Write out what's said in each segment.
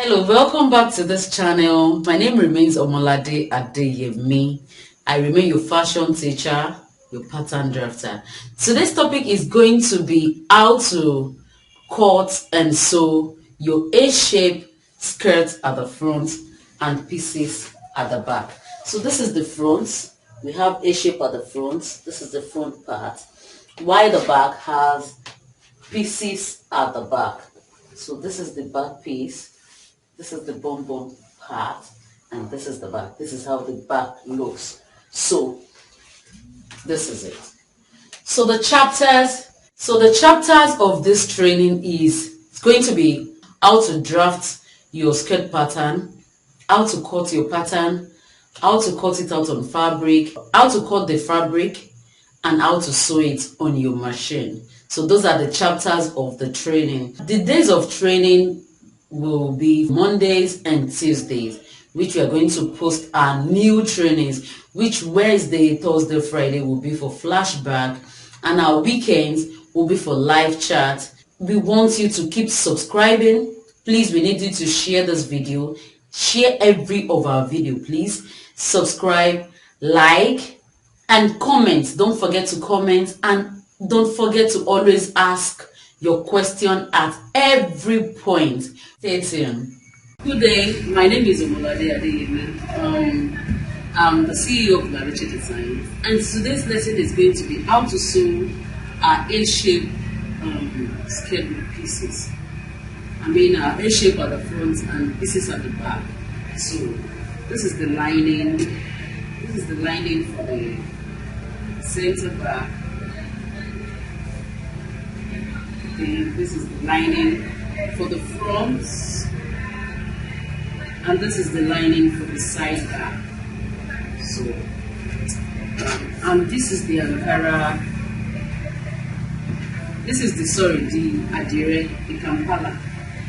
Hello, welcome back to this channel. My name remains Omolade Adeyemi. I remain your fashion teacher, your pattern drafter. Today's topic is going to be how to cut and sew your A-shape skirt at the front and pieces at the back. So this is the front. We have A-shape at the front. This is the front part. While the back has pieces at the back. So this is the back piece. This is the bum part, and this is the back. This is how the back looks. So this is it. So the chapters of this training is it's going to be how to draft your skirt pattern, how to cut your pattern, how to cut it out on fabric, how to cut the fabric, and how to sew it on your machine. So those are the chapters of the training. The days of training will be Mondays and Tuesdays, which we are going to post our new trainings, which Wednesday, Thursday, Friday will be for flashback, and our weekends will be for live chat. We want you to keep subscribing. Please, we need you to share this video. Share every of our video, please. Subscribe, like, and comment. Don't forget to comment, and don't forget to always ask your question at every point. Stay tuned. Good day, my name is Omolade Adeyemi. I'm the CEO of Lareche Designs, and today's lesson is going to be how to sew our A-shape skirt with pieces. I mean our A-shape at the front and pieces at the back. So this is the lining. This is the lining for the center back. This is the lining for the front, and this is the lining for the side back. So, and this is the Ankara. This is the Adire, the Kampala.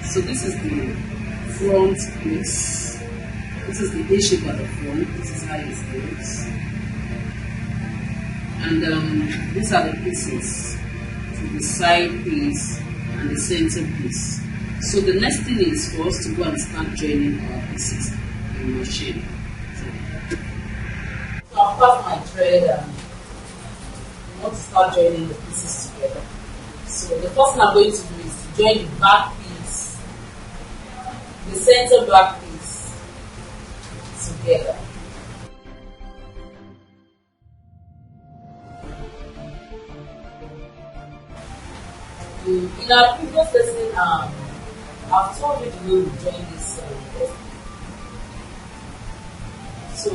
So this is the front piece. This is the A-shape at the front. This is how it looks, and these are the pieces. The side piece and the center piece. So the next thing is for us to go and start joining our pieces in the machine. So I've cut my thread and I want to start joining the pieces together. So the first thing I'm going to do is to join the back piece, the center back piece together. In our previous lesson, I've told you the way we join this so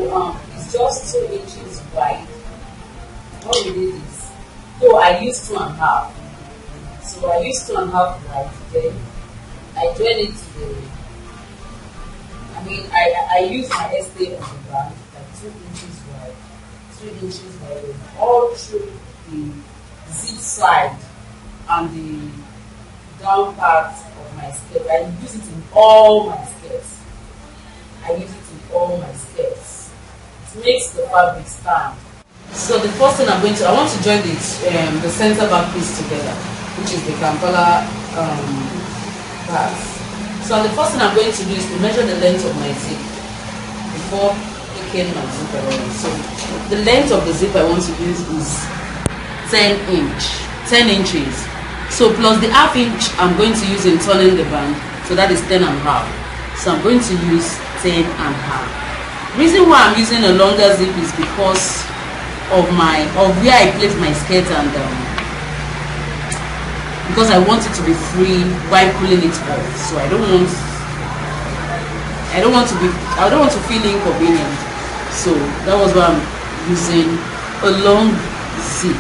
it's just 2 inches wide. What we did is, so I used 2.5. So I used 2.5 wide, then I join it to the, I use my estate on the back, like 2 inches wide, 3 inches wide, all through the zip side and the down part of my skirt. I use it in all my skirts. It makes the fabric stand. So the first thing I want to join the center back piece together, which is the Kampala part. So the first thing I'm going to do is to measure the length of my zip before taking my zipper on. So the length of the zip I want to use is 10 inches. So plus the ½ inch I'm going to use in turning the band, so that is 10.5. So I'm going to use 10.5. Reason why I'm using a longer zip is because of where I place my skirt, and because I want it to be free while pulling it off. So I don't want to feel inconvenient. So that was why I'm using a long zip.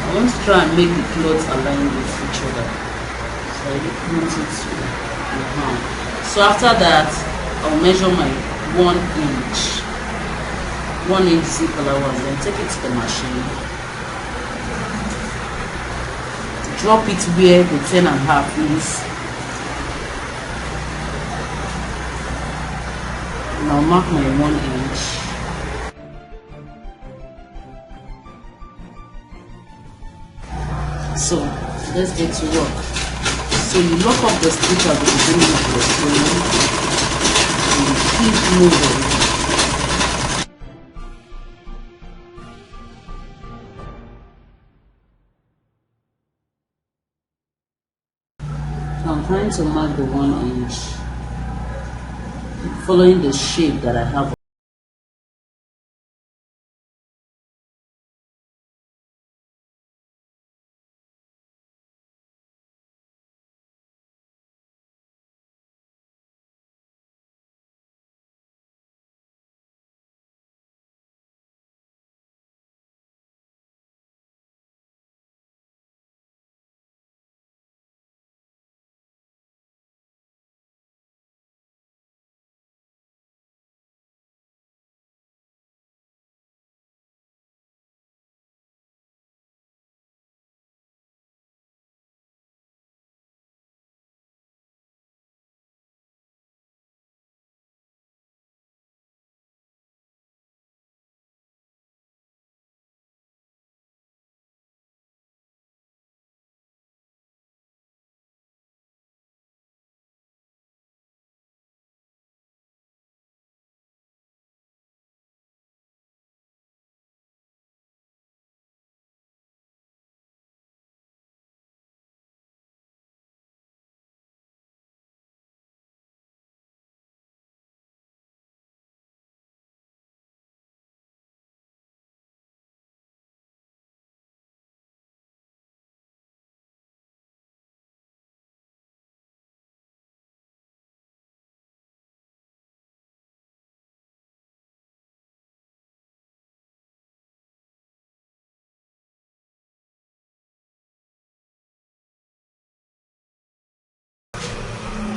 I want to try and make the clothes align with each other. So I don't want it to be. So after that, I'll measure my 1 inch zip allowance, then take it to the machine. Drop it where the 10.5 is. And I'll mark my 1 inch. So let's get to work. So you lock up the stitch at the beginning of your chain and keep moving. So I'm trying to mark the 1 inch, following the shape that I have.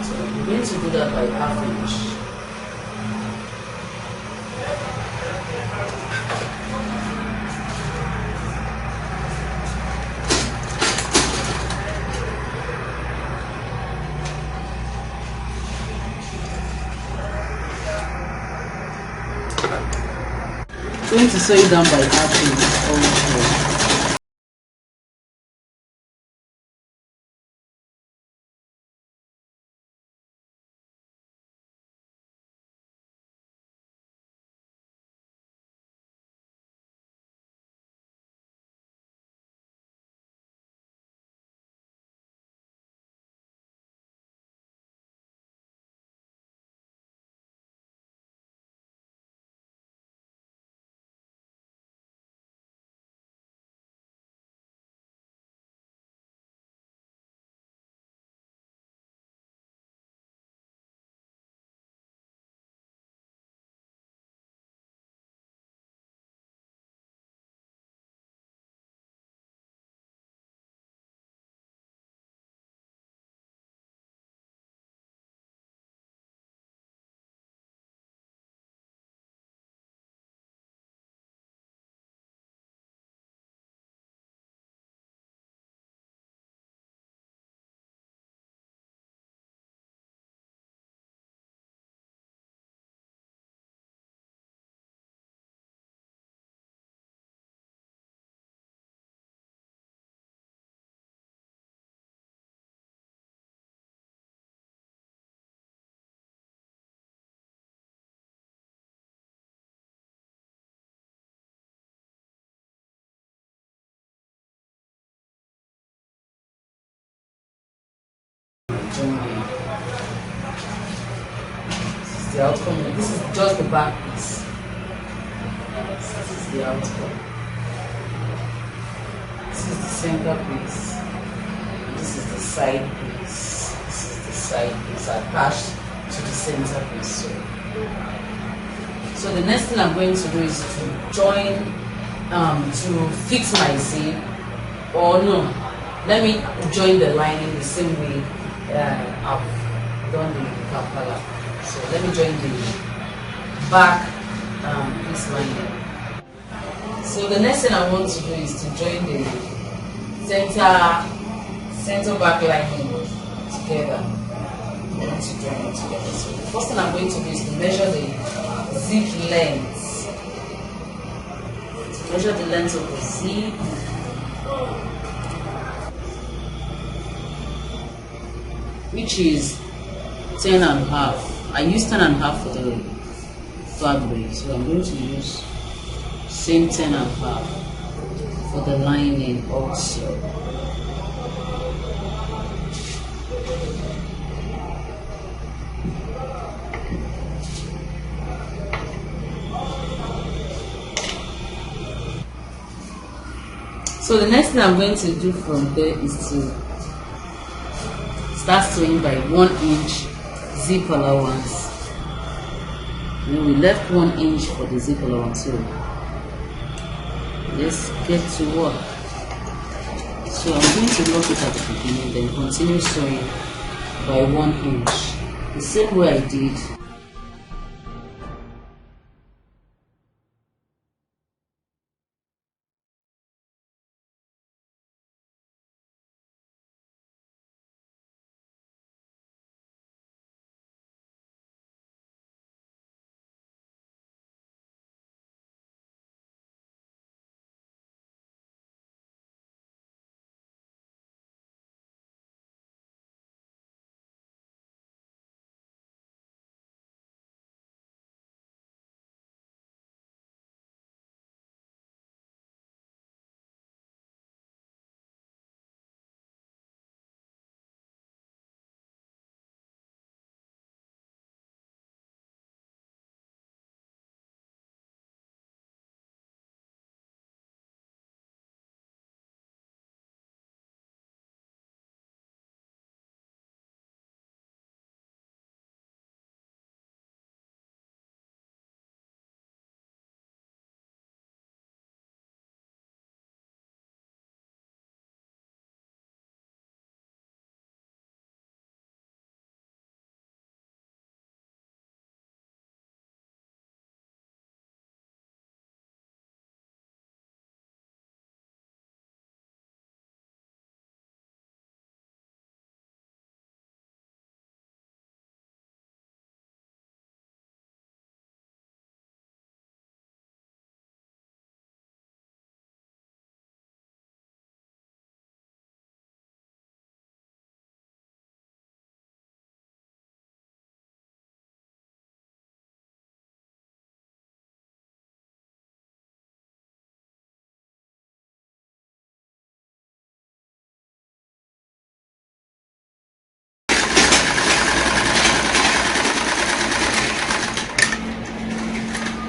So you're going to do that by half inch. Going to sew it down by half inch also. This is the outcome. This is just the back piece. This is the outcome. This is the center piece. This is the side piece. This is the side piece attached to the center piece. So the next thing I'm going to do is to join, to fix my zip, or no, let me join the lining the same way I've done the Kampala. So let me join the back piece lining. So the next thing I want to do is to join the center back lining together. I want to join it together. So the first thing I'm going to do is to measure the zip length. To measure the length of the zip. which is 10 and a half. I use 10 and a half for the fabric, so I'm going to use same 10 and a half for the lining also. So the next thing I'm going to do from there is to start sewing by 1 inch zip allowance. And then we left 1 inch for the zip allowance. So let's get to work. So I'm going to lock it at the beginning, then continue sewing by 1 inch, the same way I did.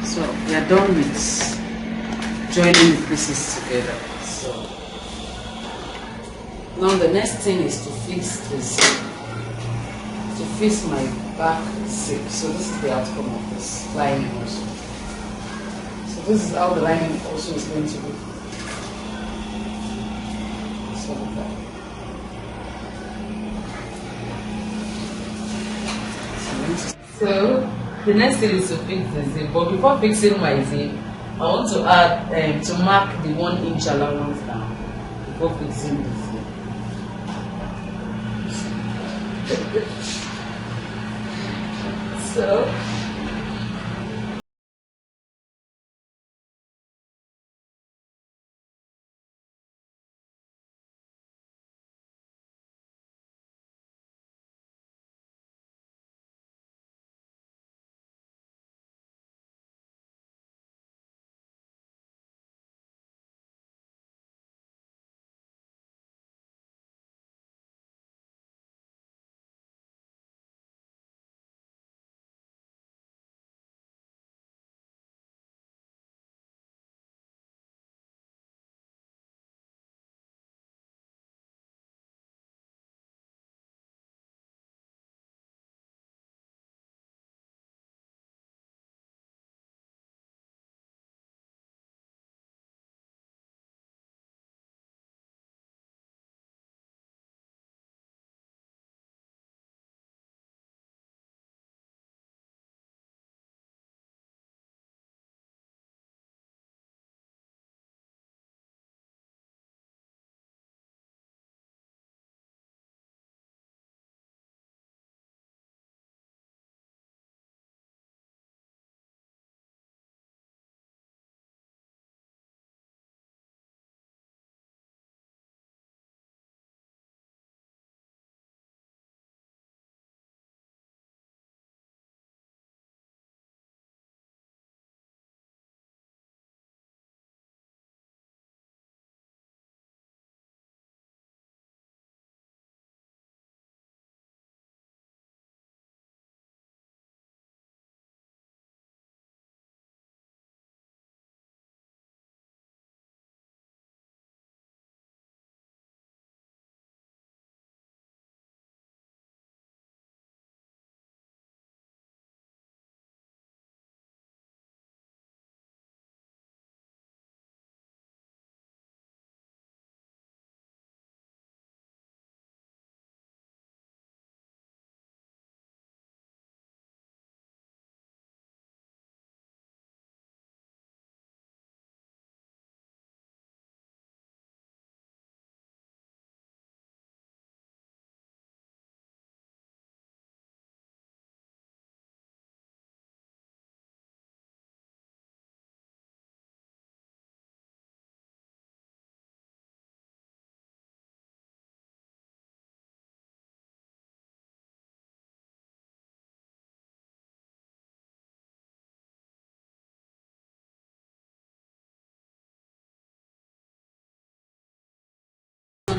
So we are done with joining the pieces together. So now the next thing is to fix this, to fix my back zip. So this is the outcome of this lining also. So this is how the lining also is going to be. So like that. So the next thing is to fix the zip. But before fixing my zip, I want to add to mark the 1 inch allowance down before fixing the zip. So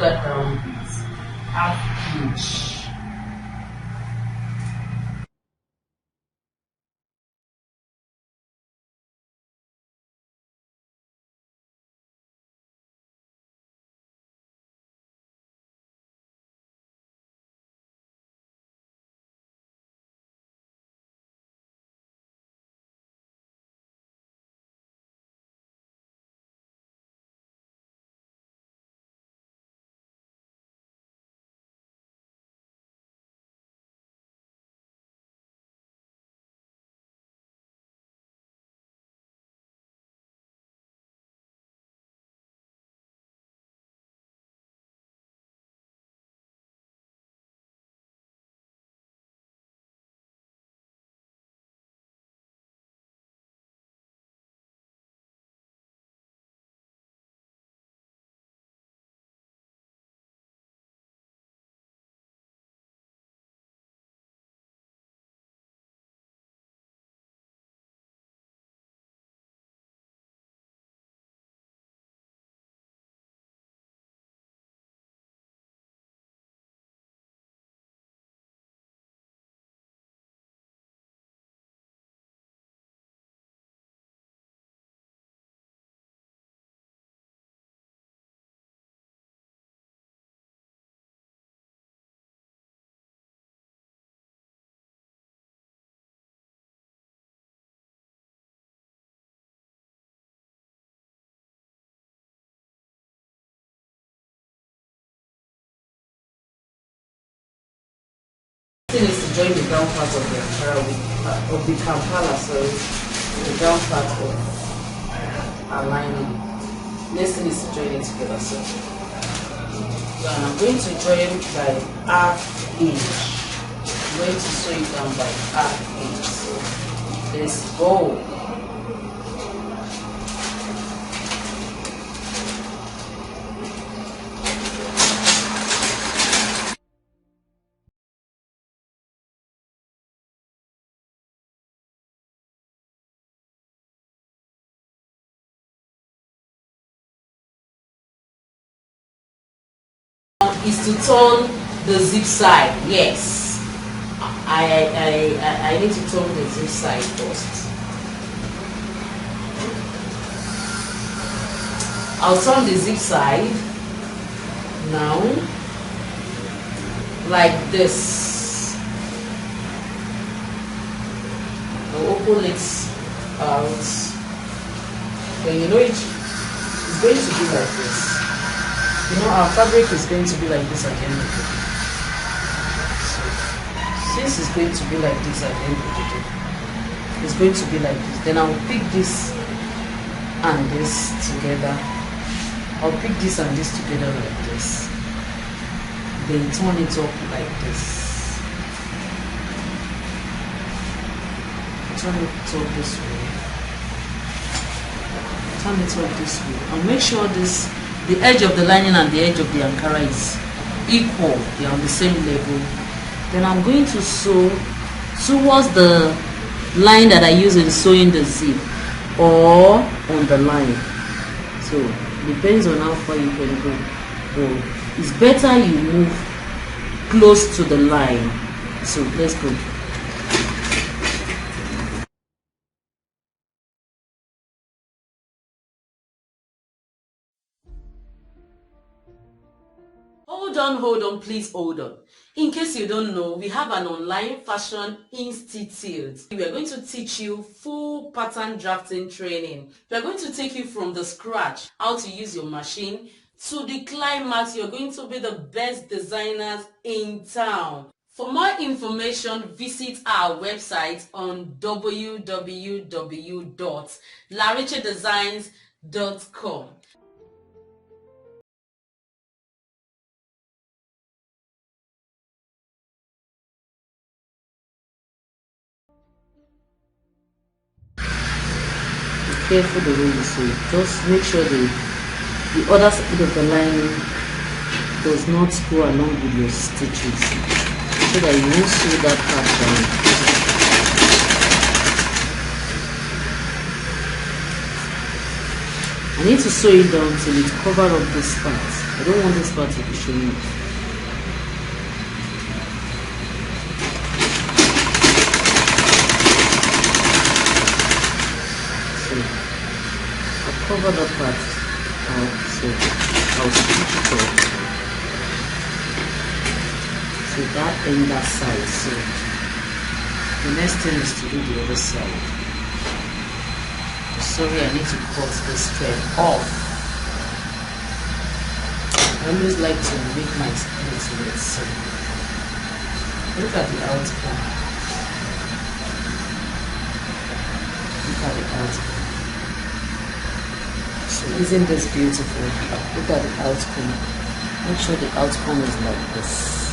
that down with half inch. Thing is to join the down part of the Ankara with of the Kampala, so the down part of our lining. Next thing is to join it together. So I'm going to join by half inch. I'm going to sew it down by half inch. So let's go. Is to turn the zip side. Yes, I need to turn the zip side first. I'll turn the zip side now, like this. I'll open it out. Then you know it's going to be like this. You know, our fabric is going to be like this at the end of the day. So, since it's going to be like this at the end of the day, it's going to be like this. Then I'll pick this and this together. I'll pick this and this together like this. Then turn it up like this. Turn it up this way. Turn it up this way. And make sure the edge of the lining and the edge of the Ankara is equal, they are on the same level. Then I'm going to sew towards the line that I use in sewing the zip or on the line. So depends on how far you can go. But it's better you move close to the line. So let's go. Hold on, please hold on. In case you don't know, we have an online fashion institute. We are going to teach you full pattern drafting training. We are going to take you from the scratch, how to use your machine, to the climax. You're going to be the best designers in town. For more information, visit our website on www.larichedesigns.com. Careful the way you sew it. Just make sure the other side of the lining does not go along with your stitches, so that you won't sew that part down. I need to sew it down till it covers up this part. I don't want this part to be showing. So I'll cover that part out, so I'll stitch it up. So that and that side. So the next thing is to do the other side. Sorry, I need to cut this thread off. I always like to make my splits with. So look at the outcome. Look at the outcome. So isn't this beautiful? Look at the outcome. Make sure the outcome is like this.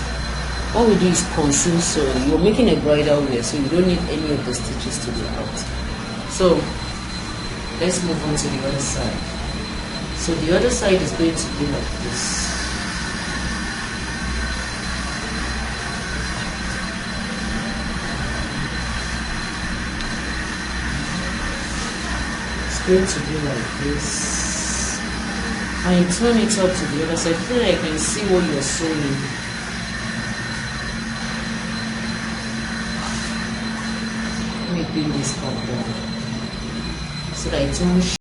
What we do is conceal sewing. You're making a bridal wear, so you don't need any of the stitches to be out. So let's move on to the other side. So the other side is going to be like this. It's going to be like this. And you turn it up to the other side so that I can see what you're sewing. Let me bring this up down so that it won't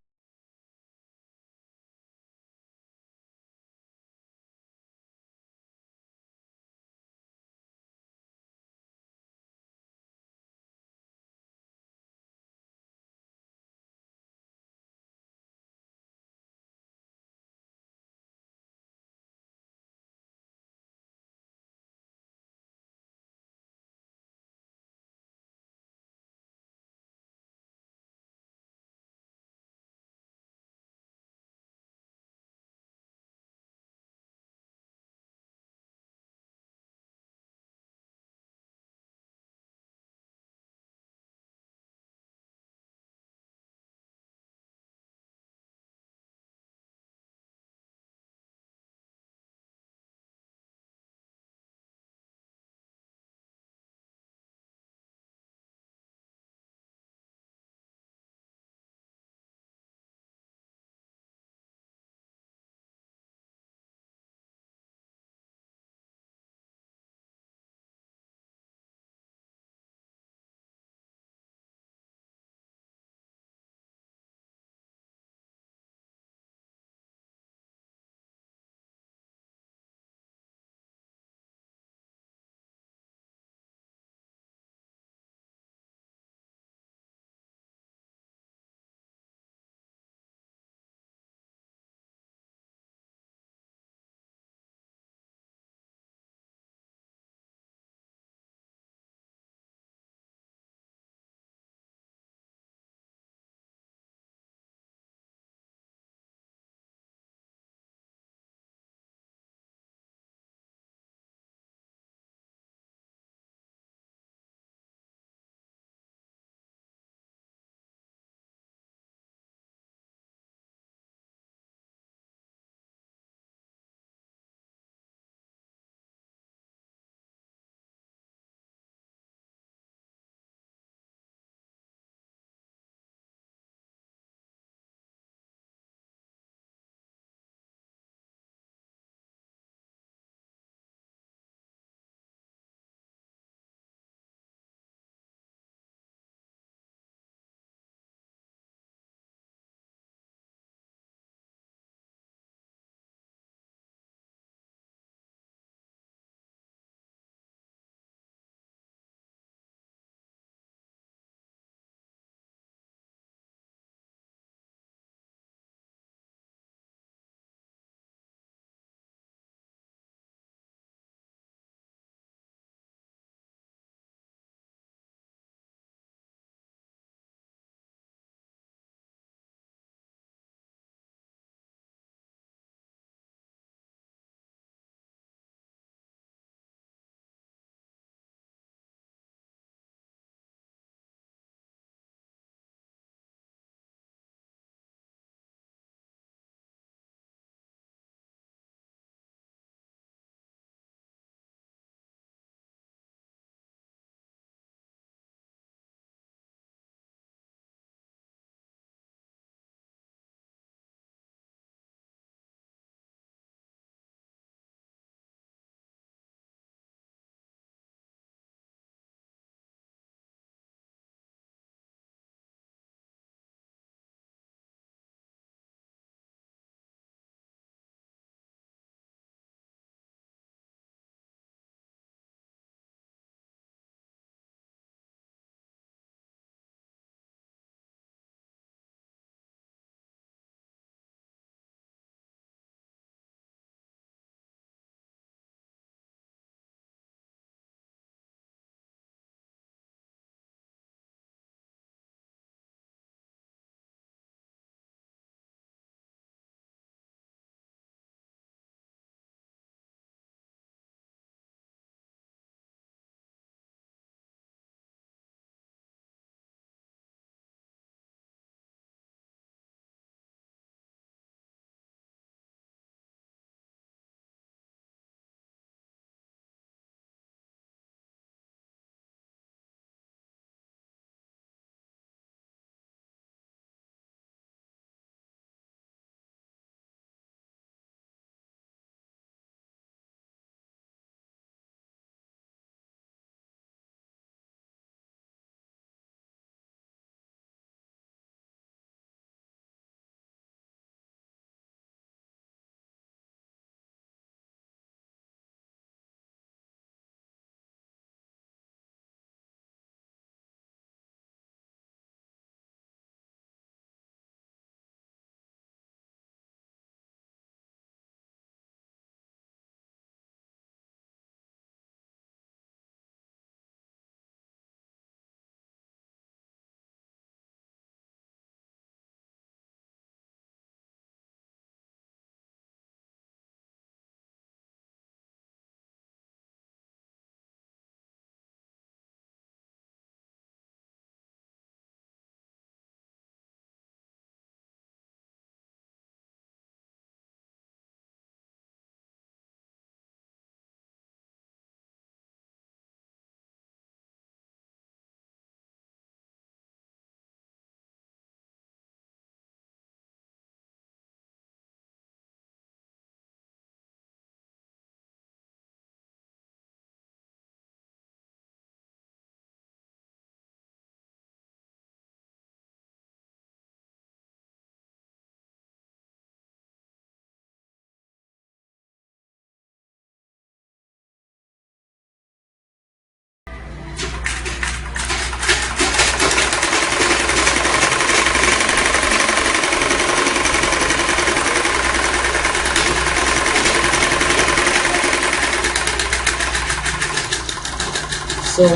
So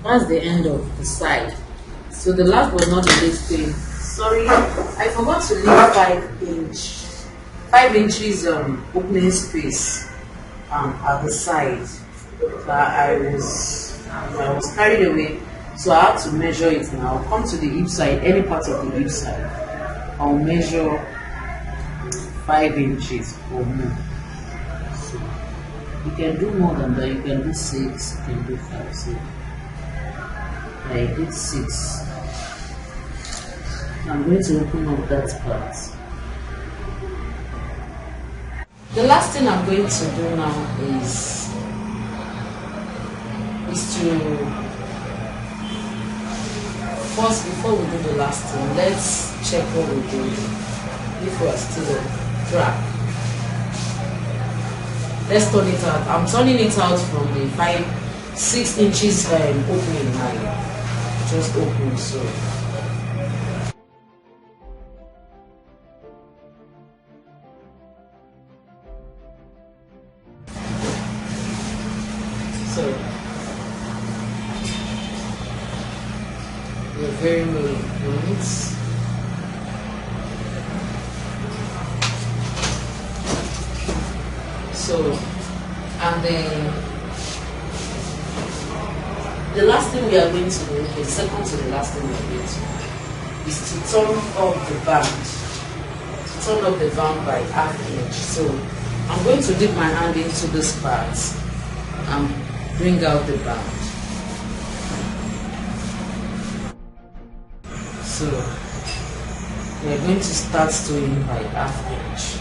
that's the end of the side. So the last but not the least thing, sorry, I forgot to leave 5 inches opening space at the side. I was carried away, so I had to measure it now. I'll come to the hip side, any part of the hip side. I'll measure 5 inches or more. So you can do more than that, you can do 6, you can do 5. So I did 6. I'm going to open up that part. The last thing I'm going to do now is to first, before we do the last thing, let's check what we're doing. If we are still on track, let's turn it out. I'm turning it out from the 6 inches opening line. Just open so. So we're very low points. So, and then the last thing we are going to do, the second to the last thing we are going to do, is to turn up the band. To turn up the band by ½ inch. So I'm going to dip my hand into this part and bring out the band. So we are going to start sewing by ½ inch.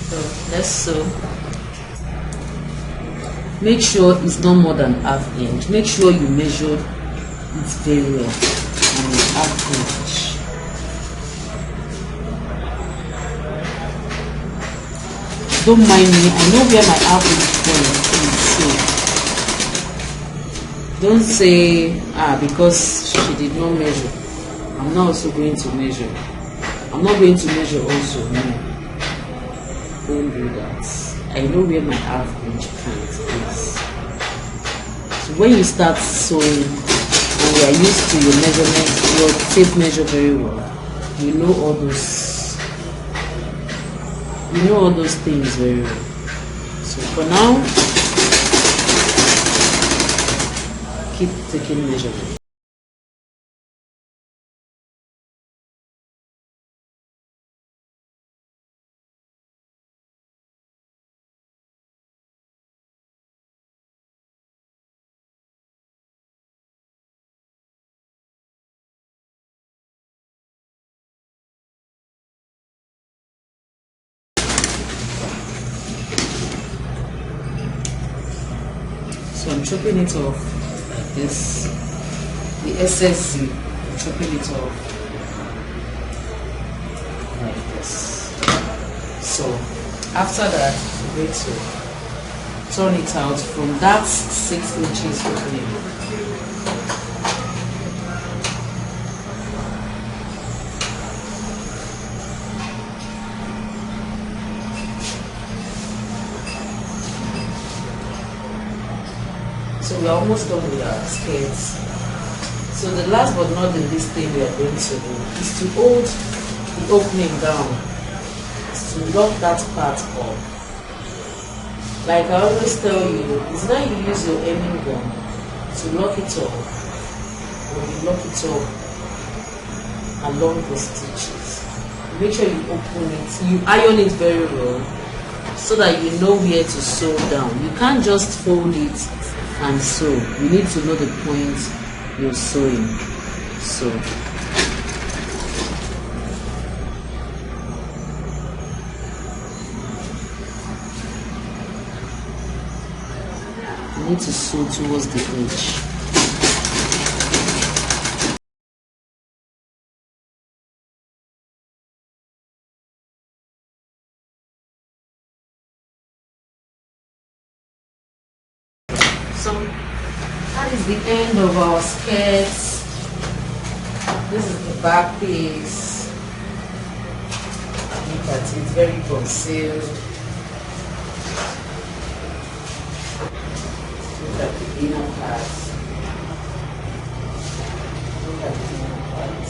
So let's sew. Make sure it's not more than ½ inch. Make sure you measure it very well. And ½ inch. Don't mind me. I know where my ½ inch point is. So don't say because she did not measure, I'm not also going to measure. I'm not going to measure also. No. Don't do that. I know where my ½ inch point is. So when you start sewing and you are used to your measurement, your tape measure very well, you know all those things very well. So for now, keep taking measurement. So I'm chopping it off like this. The SSC, I'm chopping it off like this. So after that, I'm going to turn it out from that 6 inches opening. So we are almost done with our skirts. So the last but not the least thing we are going to do is to hold the opening down, to lock that part up. Like I always tell you, it's not you use your hemming gun to lock it up, or you lock it up along the stitches. Make sure you open it, you iron it very well so that you know where to sew down. You can't just fold it and sew. You need to know the point you're sewing. So you need to sew towards the edge. So that is the end of our skirts. This is the back piece. Look at it, very concealed. inner part. Look at the inner part.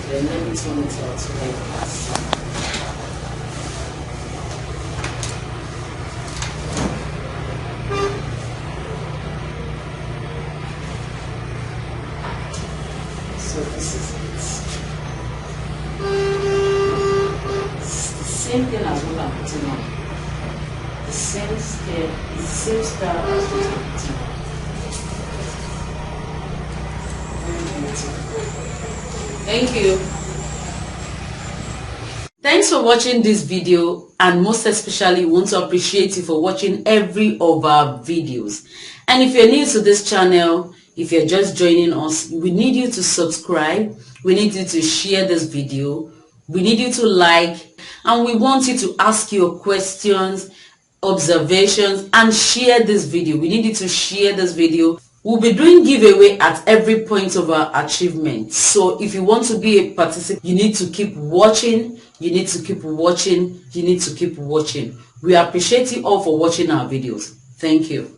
Then let me turn it out so that you can see. So this is it. It's the same thing as what I'm putting on. The same step, the same style as what I'm putting on. Very beautiful. Thank you. Thanks for watching this video, and most especially want to appreciate you for watching every of our videos. And if you're new to this channel, if you're just joining us, we need you to subscribe, we need you to share this video, we need you to like, and we want you to ask your questions, observations, and share this video. We need you to share this video. We'll be doing giveaway at every point of our achievement. So if you want to be a participant, you need to keep watching, you need to keep watching, you need to keep watching. We appreciate you all for watching our videos. Thank you.